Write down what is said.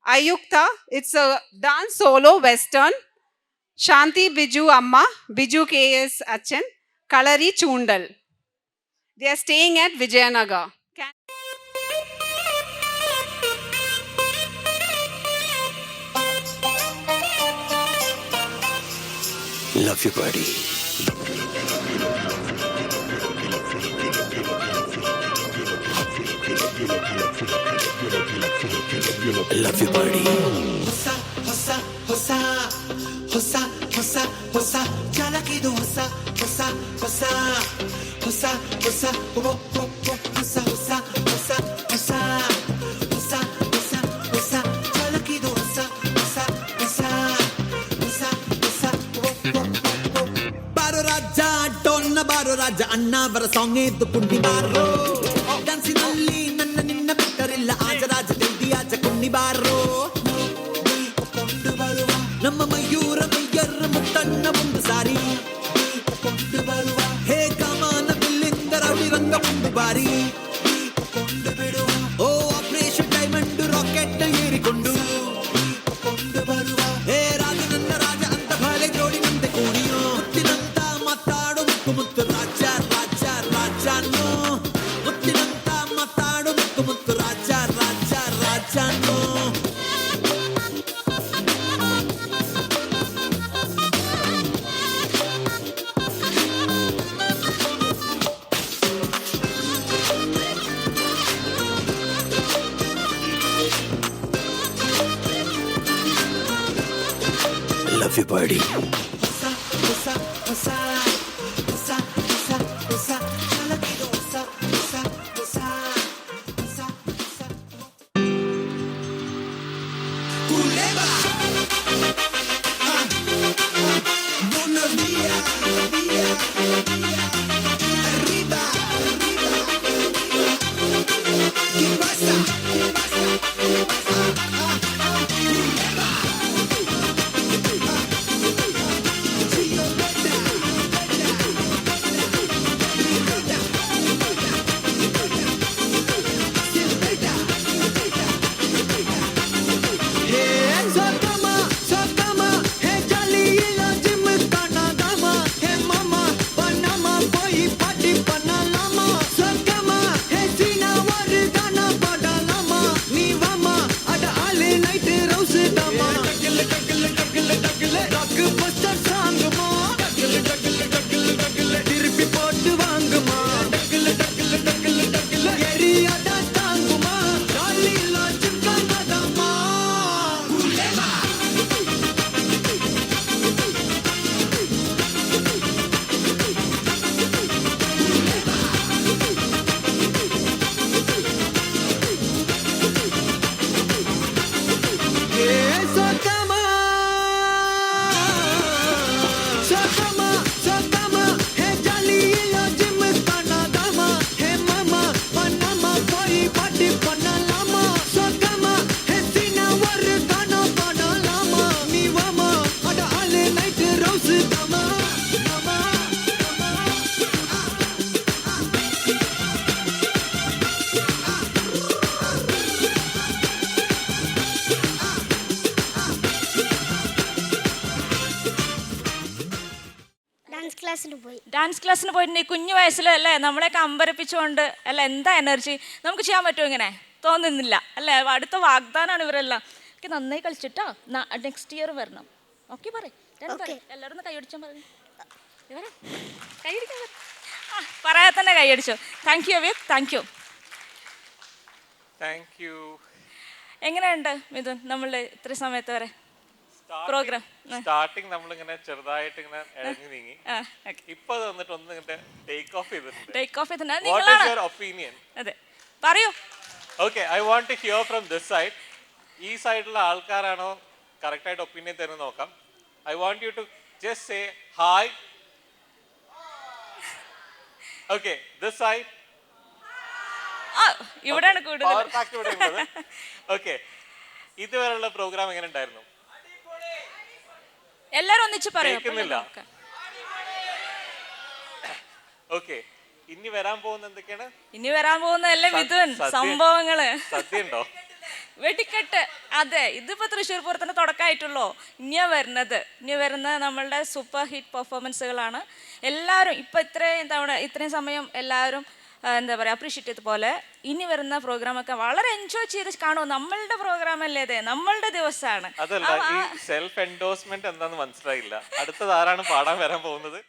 Ayukta, it's a dance solo western. Shanti Biju Amma, Biju K.S. Achan, Kalari Chundal. They are staying at Vijayanagar. Love you, buddy. Love you, buddy. Hosa, hosa, hosa, hosa, hosa, hosa, jalakidu hosa, hosa, hosa, hosa, hosa, ho, ho, ho, hosa, hosa, hosa, hosa, hosa, hosa, hosa, jalakidu hosa, hosa, hosa, hosa, hosa, ho, ho, ho. Baro Raja, Donna Baro Raja, Anna Vara song edu pundi baro. Dancing only, nanna ninna bittarilla, Aja Raja deldi Aja kunni baro. ನಮ್ಮ ಮಯೂರ ಮಯ್ಯರ ಮುತ್ತಣ್ಣ ಒಂದು ಸಾರಿ ಕೊಂಡು ಬರುವ ಹೇ ಕಮಾನ ಬಿಲ್ಲಿಂದ ರವಿ ರಂಗ ಒಂದು ಬಾರಿ ಕೊಂಡು ಬಿಡುವ ಓ operation diamond rocket ಏರಿಕೊಂಡು ಕೊಂಡು ಬರುವ ಹೇ ರಾಜ ನನ್ನ ರಾಜ ಅಂತ ಬಾಳೆ ಜೋಡಿ ಮುಂದೆ ಕೂಡಿಯೋ ಮುತ್ತಿನಂತ ಮಾತಾಡು ಮುತ್ತು ಮುತ್ತು ರಾಜ ರಾಜ ರಾಜನೋ ಮುತ್ತಿನಂತ ಮಾತಾಡು ಮುತ್ತು ಮುತ್ತು ರಾಜ ರಾಜ ರಾಜನೋ Love you, buddy. Hosa, hosa, hosa, hosa, hosa, hosa, jalakidu hosa, hosa, hosa, hosa, hosa. Culebra. Buenos días, días, arriba, arriba. ¿Qué pasa? ¿Qué pasa? Culebra. Dance ക്ലാസ്സിന് പോയി. ഡാൻസ് ക്ലാസ്സിന് പോയിട്ട് ഈ കുഞ്ഞു വയസ്സിൽ അല്ലേ നമ്മളെയൊക്കെ അമ്പരപ്പിച്ചുകൊണ്ട് അല്ല എന്താ എനർജി. നമുക്ക് ചെയ്യാൻ പറ്റുമോ ഇങ്ങനെ? തോന്നുന്നില്ല അല്ലേ? അടുത്ത വാഗ്ദാനമാണ് ഇവരെല്ലാം. എനിക്ക് നന്നായി കളിച്ചിട്ടോ നെക്സ്റ്റ് ഇയർ വരണം. ഓക്കെ പറയും എല്ലാവരും ഒന്ന് കൈയടിച്ചാൽ പറഞ്ഞു. ഇവരെ കൈയടിക്കാൻ പറയാതെ തന്നെ കൈയടിച്ചോ. Thank you Avith, thank you. Thank you. എങ്ങനെയുണ്ട് മിഥുൻ നമ്മളുടെ ഇത്ര സമയത്ത് വരെ പ്രോഗ്രാം? സ്റ്റാർട്ടിങ് നമ്മളിങ്ങനെ ചെറുതായിട്ട് ഇങ്ങനെ ഇഴഞ്ഞു നീങ്ങി. ഇപ്പൊ അത് വന്നിട്ട് ഒന്ന് ഇങ്ങനെ ടേക്ക് ഓഫ് ചെയ്തിട്ടുണ്ട്. ടേക്ക് ഓഫ് ചെയ്തിട്ടുണ്ട്. What is your opinion? അതെ പറയൂ. Okay, I want to hear from this side. ഈ സൈഡിലുള്ള ആൾക്കാരാണോ കറക്റ്റ് ആയിട്ട് ഒപ്പീനിയൻ തരുന്നത് നോക്കാം. I want you to just say hi. Okay, this side. ഇവിടെയാണ് കൂടുതൽ. പവർ പാക്ക് ഇവിടെ ഉള്ളത്. Okay, ഇതുവരെയുള്ള പ്രോഗ്രാം എങ്ങനെ ഉണ്ടായിരുന്നു? എല്ലാരും ഒന്നിച്ച് പറയൂ. കേൾക്കുന്നില്ല. ഓക്കെ, ഇനി വരാൻ പോകുന്ന എന്തൊക്കെയാണ്? ഇനി വരാൻ പോകുന്നതല്ലേ മിഥുൻ സംഭവങ്ങള്. സദ്യയുണ്ടോ? വെടിക്കെട്ട്. അതെ, ഇതിപ്പോ തൃശ്ശൂർ പൂരത്തിന്റെ തുടക്കമായിട്ടുള്ളൂ. ഇനി വരുന്ന നമ്മളുടെ സൂപ്പർ ഹിറ്റ് പെർഫോമൻസുകളാണ്. എല്ലാവരും ഇപ്പൊ ഇത്രയും സമയം എല്ലാവരും എന്താ പറയുക അപ്രീഷിയേറ്റ് ചെയ്ത പോലെ ഇനി വരുന്ന പ്രോഗ്രാമൊക്കെ വളരെ എൻജോയ് ചെയ്ത് കാണുമോ. നമ്മളുടെ പ്രോഗ്രാം അല്ലേ ഇത്, നമ്മളുടെ ദിവസമാണ്. അതല്ല, ഈ സെൽഫ് എൻഡോഴ്സ്മെന്റ് എന്താന്ന് മനസ്സിലായില്ല. അടുത്തത് ആരാണ് പാടാൻ വരാൻ പോകുന്നത്?